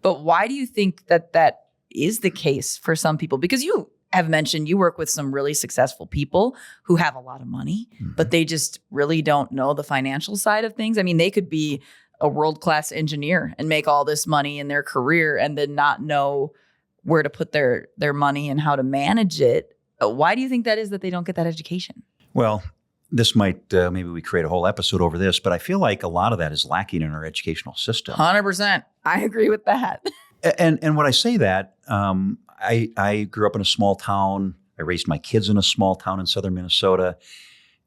But why do you think that that is the case for some people? Because you have mentioned you work with some really successful people who have a lot of money, but they just really don't know the financial side of things. I mean, they could be a world-class engineer and make all this money in their career and then not know where to put their money and how to manage it. Why do you think that is that they don't get that education? Well, this might, maybe we create a whole episode over this, but I feel like a lot of that is lacking in our educational system. 100%. I agree with that. And when I say that, I grew up in a small town. I raised my kids in a small town in southern Minnesota.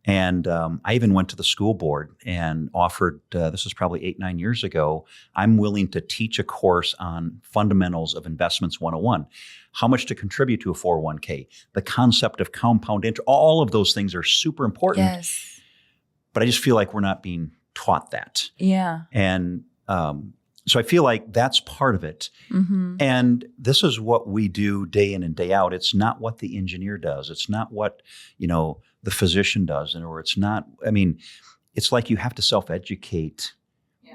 And I even went to the school board and offered, this was probably 8-9 years ago, I'm willing to teach a course on fundamentals of investments 101. How much to contribute to a 401k, the concept of compound interest, all of those things are super important. Yes. But I just feel like we're not being taught that. Yeah. And so I feel like that's part of it. Mm-hmm. And this is what we do day in and day out. It's not what the engineer does. It's not what, the physician does. Or it's not, it's like you have to self-educate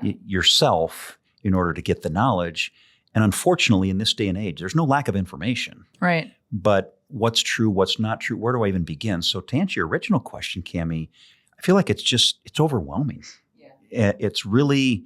yourself in order to get the knowledge. And unfortunately, in this day and age, there's no lack of information. Right. But what's true, what's not true, where do I even begin? So to answer your original question, Kamie, I feel like it's overwhelming. Yeah. It's really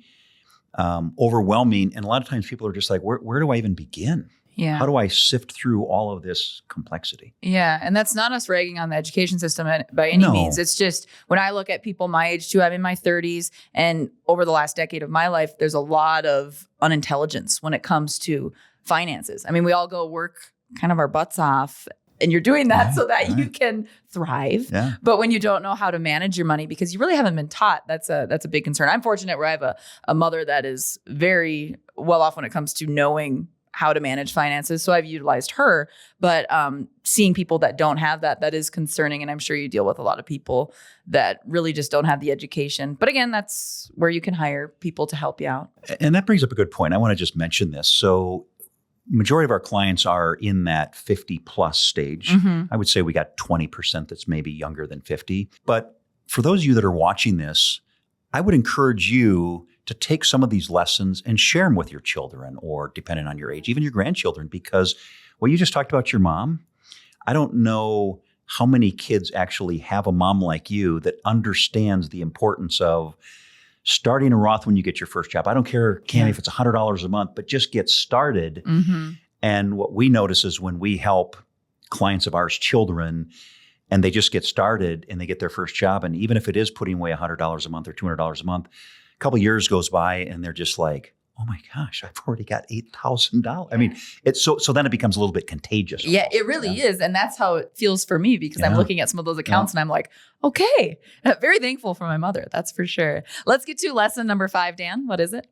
overwhelming. And a lot of times people are just like, where do I even begin? Yeah. How do I sift through all of this complexity? Yeah. And that's not us ragging on the education system by any means. It's just when I look at people my age too, I'm in my 30s. And over the last decade of my life, there's a lot of unintelligence when it comes to finances. I mean, we all go work kind of our butts off. And you're doing that so that you can thrive. Yeah. But when you don't know how to manage your money because you really haven't been taught, that's a big concern. I'm fortunate where I have a mother that is very well off when it comes to knowing how to manage finances. So I've utilized her, but seeing people that don't have that is concerning. And I'm sure you deal with a lot of people that really just don't have the education. But again, that's where you can hire people to help you out. And that brings up a good point. I want to just mention this. So majority of our clients are in that 50 plus stage. Mm-hmm. I would say we got 20% that's maybe younger than 50. But for those of you that are watching this, I would encourage you to take some of these lessons and share them with your children or depending on your age, even your grandchildren, because what you just talked about your mom, I don't know how many kids actually have a mom like you that understands the importance of starting a Roth when you get your first job. I don't care, Kamie, if it's $100 a month, but just get started. Mm-hmm. And what we notice is when we help clients of ours, children, and they just get started and they get their first job, and even if it is putting away $100 a month or $200 a month, a couple of years goes by and they're just like, oh my gosh, I've already got $8,000. I mean, it's so then it becomes a little bit contagious. Yeah, it really is. And that's how it feels for me because I'm looking at some of those accounts and I'm like, okay, very thankful for my mother. That's for sure. Let's get to lesson number 5, Dan. What is it?